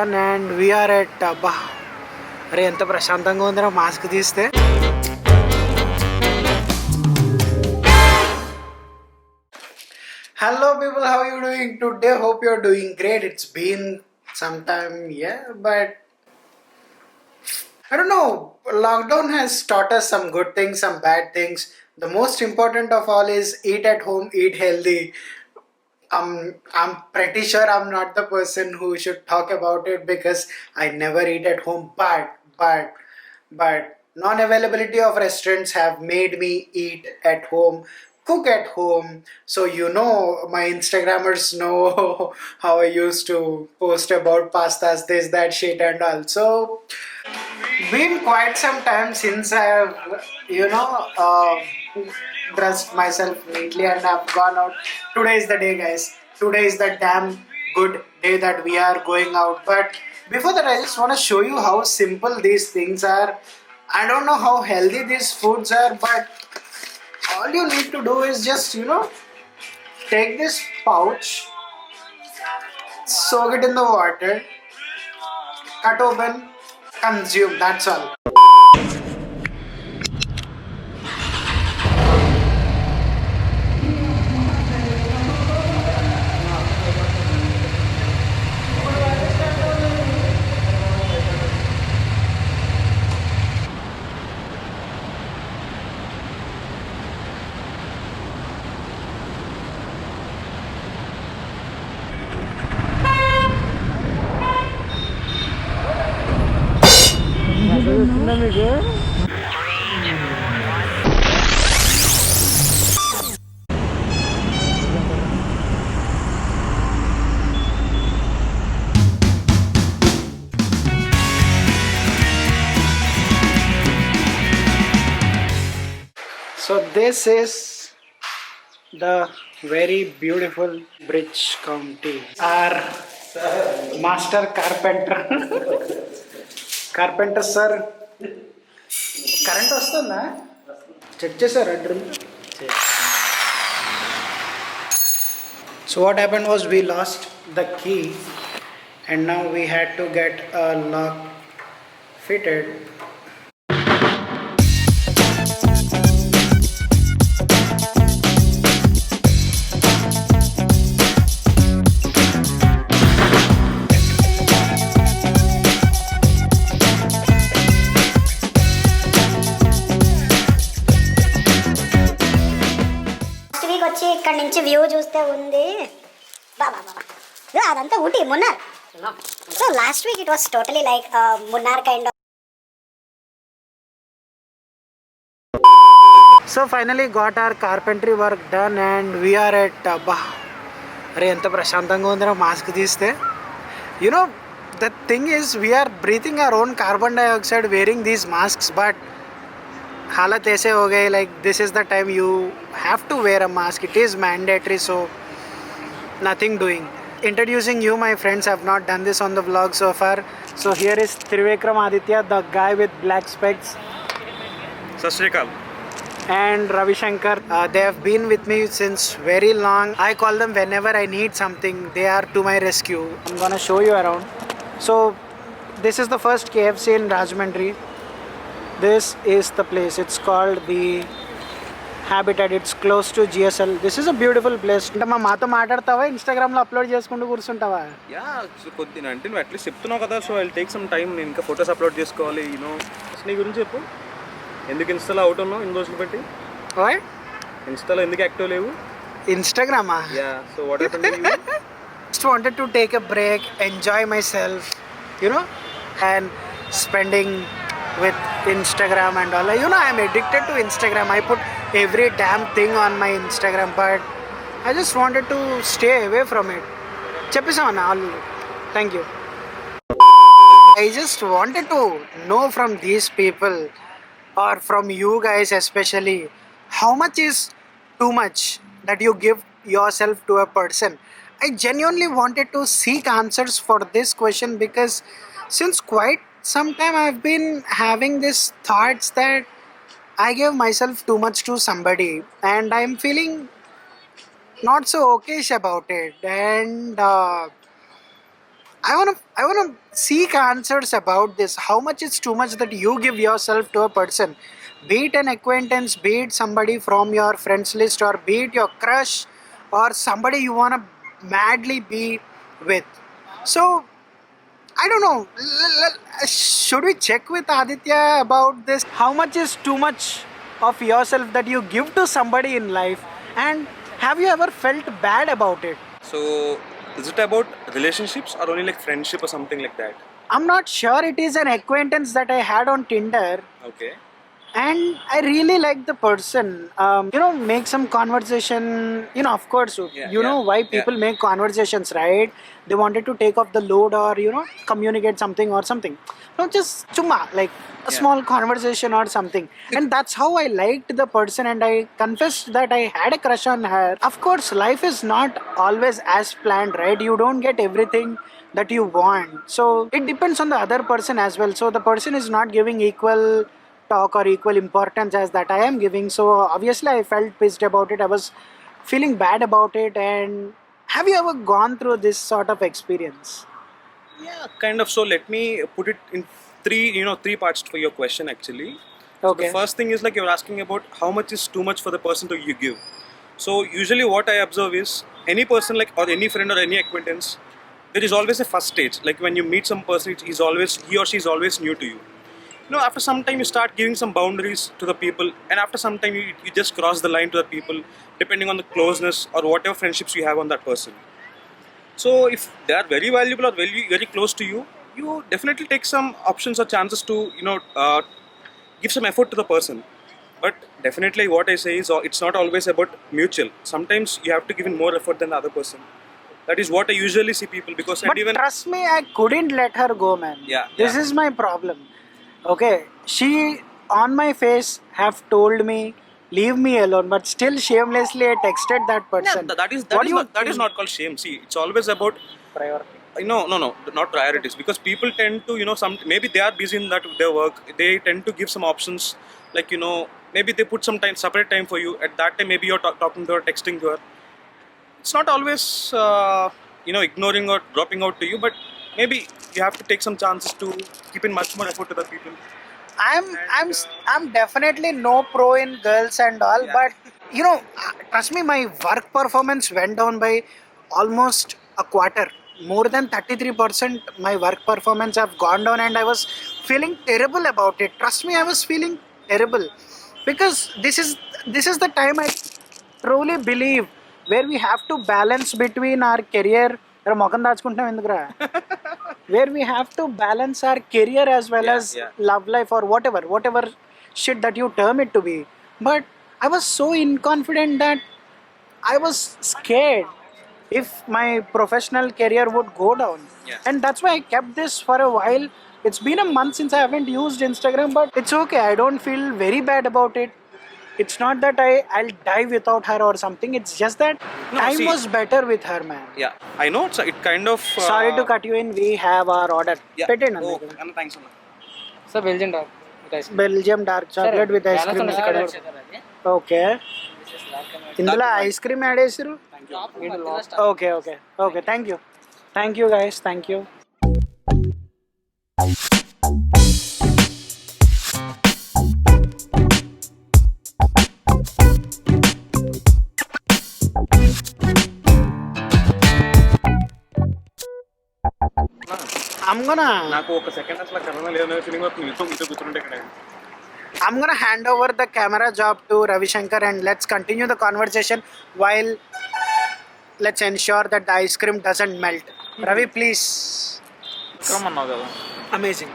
And we are at అరే ఎంత ప్రశాంతంగా ఉందిరా మాస్క్ తీస్తే. Hello people, how are you doing today? Hope you're doing great. It's been some time, yeah, but I don't know. Lockdown has taught us some good things, some bad things. The most important of all is eat at home, eat healthy. I'm pretty sure I'm not the person who should talk about it because I never eat at home. But non-availability of restaurants have made me eat at home, cook at home. So my Instagrammers know how I used to post about pastas, this, that shit, and all. So been quite some time since I have, dressed myself neatly and I've gone out. Today is the day, guys. Today is the damn good day that we are going out. But before that, I just want to show you how simple these things are. I don't know how healthy these foods are, but all you need to do is just, take this pouch, soak it in the water, cut open, consume. That's all. So this is the very beautiful Bridge County. Our master carpenter. Carpenter sir. Current వస్తుందా check చేశారా drill. So what happened was we lost the key and now we had to get a lock fitted. వచ్చి ఇక్కడ నుంచి view చూస్తే ఉంది బాబా అదంతా Ooty Munnar. So last week it was totally like Munnar kind of. So finally got our carpentry work done and we are at అరే ఎంత ప్రశాంతంగా ఉందిరా మాస్క్ తీస్తే. The thing is we are breathing our own carbon dioxide wearing these masks, but हालत ऐसे हो गए like this is the time you have to wear a mask. It is mandatory, so nothing doing. Introducing you, my friends. I've not done this on the vlog so far. So here is Trivikram Aditya, the guy with black specs. Sat Shri Akal. And Ravi Shankar. They have been with me since very long. I call them whenever I need something. They are to my rescue. I'm gonna show you around. So this is the first KFC in Rajahmundry. This is the place. It's called the Habitat. It's close to GSL. This is a beautiful place. అంటే మా మాతో మాట్లాడతావా, ఇన్స్టాగ్రామ్లో upload చేసుకుంటూ కూర్చుంటావా? కొద్దిగా అంటే నువ్వు at least చెప్తున్నావు కదా, so I take some time. నేను ఇంకా ఫొటోస్ అప్లోడ్ చేసుకోవాలి. నీ గురించి చెప్పు. ఎందుకు ఇన్స్టాలో అవుట్ ఉన్నావు ఇన్ని రోజులు పెట్టి? ఇన్స్టాలో ఎందుకు యాక్టివ్ లేవు? ఇన్స్టాగ్రామా? So what happened? Just wanted to take a break, enjoy myself, and spending with Instagram and all. I'm addicted to Instagram. I put every damn thing on my Instagram, but I just wanted to stay away from it. Cheppisavana all. Thank you. I just wanted to know from these people or from you guys especially, how much is too much that you give yourself to a person? I genuinely wanted to seek answers for this question because since quite some time I've been having these thoughts that I gave myself too much to somebody and I'm feeling not so okayish about it. And I wanna seek answers about this. How much is too much that you give yourself to a person, be it an acquaintance, be it somebody from your friends list, or be it your crush, or somebody you wanna madly be with. So I don't know. Should we check with Aditya about this? How much is too much of yourself that you give to somebody in life, and have you ever felt bad about it? So, is it about relationships or only like friendship or something like that? I'm not sure. It is an acquaintance that I had on Tinder, Okay. and I really like the person. Make some conversation. Of course, you know why people make conversations, right? They wanted to take off the load, or communicate something or something. No, just chumma, like a small conversation or something. And that's how I liked the person, and I confessed that I had a crush on her. Of course, life is not always as planned, right? You don't get everything that you want. So it depends on the other person as well. So the person is not giving equal talk or equal importance as that I am giving. So obviously I felt pissed about it. I was feeling bad about it. And have you ever gone through this sort of experience? Yeah, kind of. So let me put it in three parts for your question actually. So Okay. the first thing is like you're asking about how much is too much for the person to you give. So usually what I observe is any person like or any friend or any acquaintance, there is always a first stage. Like when you meet some person, he or she is always new to you. After some time you start giving some boundaries to the people, and after some time you just cross the line to the people depending on the closeness or whatever friendships you have on that person. So if they are very valuable or very very close to you, you definitely take some options or chances to give some effort to the person. But definitely what I say is it's not always about mutual. Sometimes you have to give in more effort than the other person. That is what I usually see people because But and even trust me, I couldn't let her go, man. This is my problem. Okay, she on my face have told me leave me alone, but still shamelessly I texted that person. that is not called shame. See, it's always about priority. no, not priorities. Because people tend to, some maybe they are busy in that their work. They tend to give some options, like maybe they put some time, separate time for you. At that time, maybe you're talking to her, texting to her. It's not always ignoring or dropping out to you, but maybe you have to take some chances to keep in much more effort to the people. I'm definitely no pro in girls and all, but trust me, my work performance went down by almost a quarter. More than 33% my work performance have gone down, and I was feeling terrible about it. Trust me, I was feeling terrible because this is the time I truly believe where we have to balance between our career. రా మొఖం దాచుకుంటున్నాం ఎందుకురా? Where we have to balance our career as well as love life or whatever shit that you term it to be. But I was so inconfident that I was scared if my professional career would go down. And that's why I kept this for a while. It's been a month since I haven't used Instagram, but it's okay. I don't feel very bad about it. It's not that I'll die without her or something. It's just that time was better with her, man. Yeah, I know it kind of. Sorry to cut you in. We have our order. పెట్టండి Oh, అందులో. Anna, thanks, Anna. Sir Belgian dog with ice Belgium dark chocolate with ice cream ఇక్కడ. Okay, ఇందులో ice cream add చేసిరు. Okay okay okay, thank you guys, thank you. నాకు ఒక second అసలు corona లేదనే feeling వస్తుంది. మీతో కూర్చుంటే ఇక్కడ I'm gonna hand over the camera job to Ravi Shankar, and let's continue the conversation while let's ensure that the ice cream doesn't melt. Ravi, please. Vikram అన్నావు కదా. Amazing.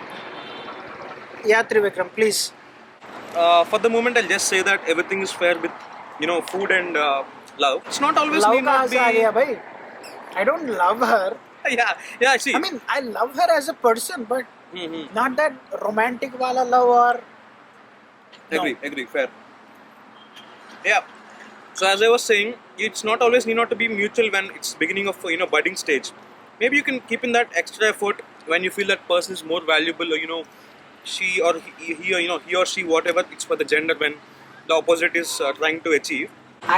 Yeah, Trivikram, please. For the moment, I'll just say that everything is fair with food and love. It's not always Love need ka not be. aa gaya, bhai. I don't love her. Yeah. See. I mean, I love her as a person, but not that romantic wala love or. Agree. Fair. Yeah. So as I was saying, it's not always need not to be mutual when it's beginning of budding stage. Maybe you can keep in that extra effort when you feel that person is more valuable, or she or he or she, whatever it's for the gender, when the opposite is trying to achieve.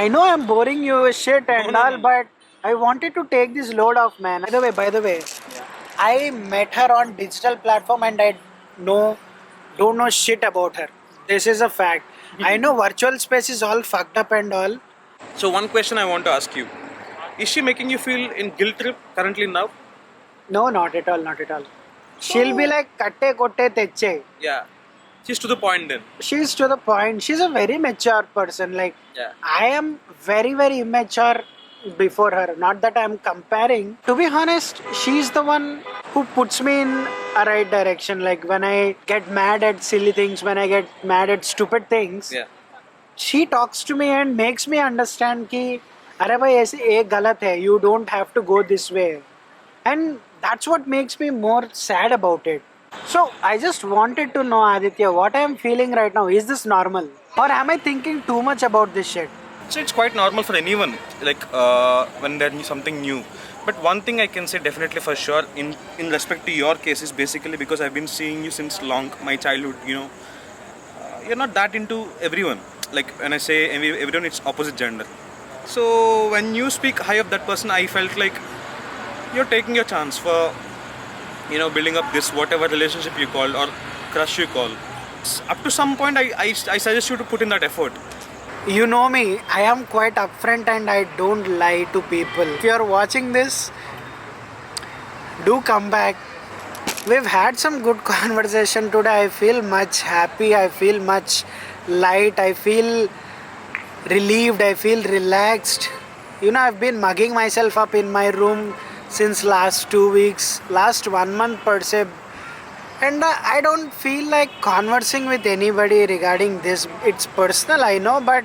I know I'm boring you with shit and all, but I wanted to take this load off, man. By the way, I met her on digital platform and I don't know shit about her. This is a fact. I know virtual space is all fucked up and all. So one question I want to ask you: is she making you feel in guilt trip currently now? No, not at all, not at all. She'll be like katte kotte teche. Yeah, she's to the point then. She's to the point. She's a very mature person. Like Yeah. I am very very immature before her. Not that I'm comparing. To be honest, she's the one who puts me in a right direction. Like when I get mad at silly things, when I get mad at stupid things, Yeah. she talks to me and makes me understand कि अरे भाई ऐसे ये गलत है. You don't have to go this way. And that's what makes me more sad about it. So I just wanted to know, Aditya, what I am feeling right now. Is this normal? Or am I thinking too much about this shit? So it's quite normal for anyone, like when there is something new. But one thing I can say definitely for sure, in respect to your case, is basically because I've been seeing you since long, my childhood. You know, you're not that into everyone. Like when I say everyone, it's opposite gender. So when you speak high of that person, I felt like you're taking your chance for, you know, building up this whatever relationship you call or crush you call. Up to some point, I suggest you to put in that effort. You know me, I am quite upfront and I don't lie to people. If you're watching this, do come back. We've had some good conversation today. I feel much happy. I feel much light. I feel relieved. I feel relaxed. You know, I've been mugging myself up in my room since last 2 weeks, last 1 month per se. And I don't feel like conversing with anybody regarding this. It's personal, I know, but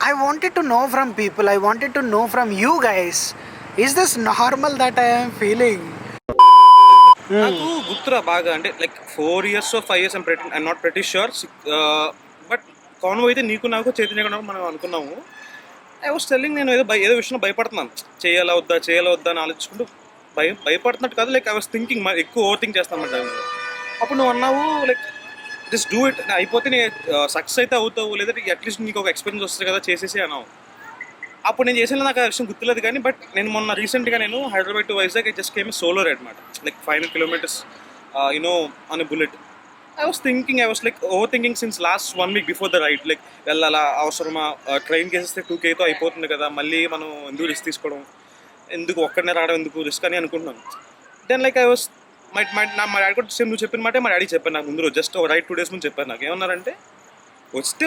I wanted to know from people. I wanted to know from you guys. Is this normal that I am feeling? నాకు గుర్తురా బాగా అంటే like 4 years or 5 years I'm not pretty sure but convo అయితే నీకు నాకు చైతన్య మనం అనుకున్నాము. I was telling నేను ఏదో విషయంలో భయపడుతున్నాను, చేయాలా వద్దా అని ఆలోచించుకుంటూ భయపడుతున్నట్టు కాదు, లైక్ ఐ వాస్ థింకింగ్ ఎక్కువ ఓవర్ థింక్ చేస్తాను టైంలో. అప్పుడు నువ్వు అన్నావు లైక్ జస్ట్ డూ ఇట్, అయిపోతే నేను సక్సెస్ అయితే అవుతావు, లేదంటే అట్లీస్ట్ నీకు ఒక ఎక్స్పీరియన్స్ వస్తుంది కదా చేసేసి అన్నావు. అప్పుడు నేను చేసిన నాకు ఆ విషయం గుర్తులేదు కానీ బట్ నేను మొన్న రీసెంట్గా నేను Hyderabad to Vizag just came solo ride అనమాట, like 500 kilometers you know on బుల్లెట్. I was like overthinking since last 1 week before the ride. Like, వెళ్ళాలా అవసరమా, ట్రైన్కి వేసేస్తే 2Kతో అయిపోతుంది కదా, మళ్ళీ మనం ఎందుకు రిస్క్ తీసుకోవడం, ఎందుకు ఒక్కడనే రావడం ఎందుకు రిస్క్ అని అనుకుంటున్నాను. దెన్ లైక్ ఐ వాస్ మా డాడీ కూడా సేమ్ నువ్వు చెప్పిన మాట మా డాడీ చెప్పాను నాకు ముందు రోజు, జస్ట్ ఒక రైడ్ 2 days ముందు చెప్పాను. నాకు ఏమన్నారంటే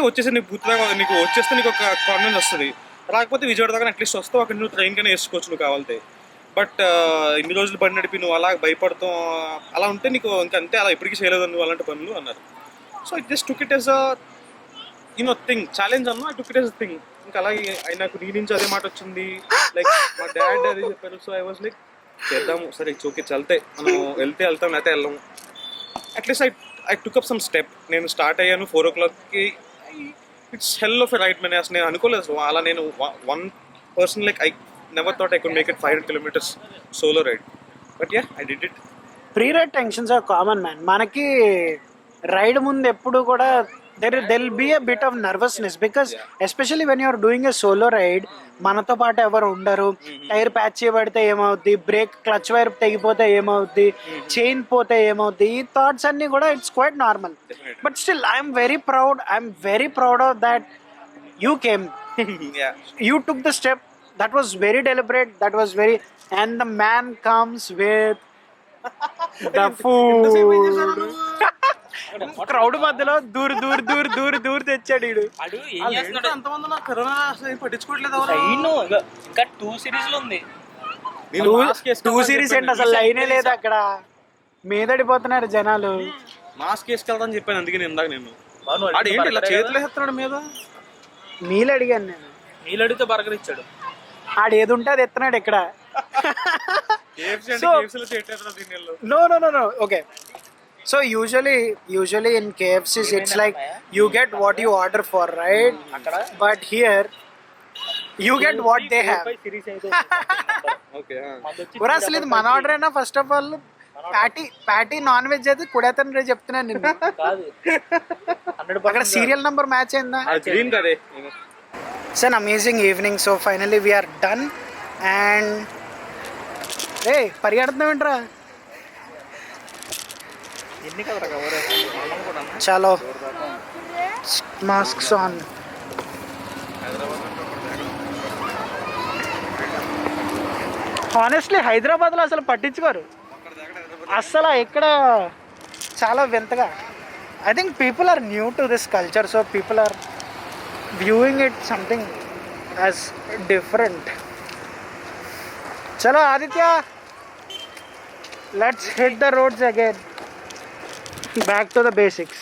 వచ్చేసి నీకు పూర్తిగా నీకు వచ్చేస్తే నీకు ఒక కాన్ఫిడెన్స్ వస్తుంది, రాకపోతే విజయవాడ దాకా అట్లీస్ట్ వస్తావు, అక్కడ నువ్వు ట్రైన్ కన్నా వేసుకోవచ్చు నువ్వు కావాలితే. బట్ ఇన్ని రోజులు బండి నడిపి నువ్వు అలా భయపడతావు, అలా ఉంటే నీకు ఇంకా అంతే, అలా ఎప్పటికీ చేయలేదు నువ్వు అలాంటి పనులు అన్నారు. So I just took it as a you know thing, challenge అన్నా I took it as a thing. ఇంకా అలాగే నాకు నీ నుంచి అదే మాట వచ్చింది, లైక్ మా డాడ్ అదే చెప్పారు. సో ఐ వాజ్ లైక్ చేద్దాము, సరే ఇట్స్ ఓకే, చల్తే మనం వెళ్తాం లేకపోతే వెళ్ళాము. At least I took up some step. నేను స్టార్ట్ అయ్యాను 4 o'clockకి. It's hell of a ride man. అసలు నేను అనుకోలేదు అలా నేను one person like I never thought I could make it 500 kilometers solo ride, but yeah, I did it. Pre-ride tensions are common, man. మనకి ride ముందు ఎప్పుడు కూడా there will be a bit of nervousness because especially when you are doing a solo ride, మనతో పాటు ఎవరు ఉండరు, tyre patch చేయబడితే ఏమవుద్ది, బ్రేక్ క్లచ్ వైర్ తెగిపోతే ఏమవుద్ది, చైన్ పోతే ఏమవుద్ది, ఈ థాట్స్ అన్ని కూడా it's quite normal. But still I'm very proud of that you came. Yeah, You took the step. That was very deliberate. That was very, and the man comes with the food. Crowd మధ్యలో దూర్ తెచ్చాడు వీడు. అంతమంది నాకు corona పట్టించుకోవట్లేదు ఇంకా 2 series ఉంది. 2 series ఏంటి, అసలు లైనే లేదు అక్కడ, మీదడిపోతున్నారు జనాలు. మాస్క్ వేసుకెళ్తాను చెప్పాను, అందుకే నేను ఇందాక నేను ఏంటి ఇలా చేతులు వేస్తున్నాడు మీద. మీలు అడిగాను నేను, నీళ్ళు అడిగితే బర్గర్ ఇచ్చాడు. ఆడు ఏది ఉంటే అది ఎత్తున్నాడు ఇక్కడ. No. Okay. So usually in KFCs it's like you get what you order for, right? But here you get what they have. Okay, ఊరా అసలు ఇది మన ఆర్డర్ అయినా first of all. Patty non veg అయితే కుడేతను రే చెప్తున్నాను నిన్ను. అక్కడ సీరియల్ నంబర్ మ్యాచ్ అయిందా? గ్రీన్ కదే. It's an amazing evening. So finally we are done and hey, పరిగెడుతున్నాం ఏంట్రా? ఎన్ని కదరా కవర్ కూడా చలో మాస్క్స్ ఆన్. హానెస్ట్లీ హైదరాబాద్లో అసలు పట్టించుకోరు అస్సలు. ఇక్కడ చాలా వింతగా. I think people are new to this culture, so people are viewing it something as different. చలో Aditya, let's hit the roads again, back to the basics.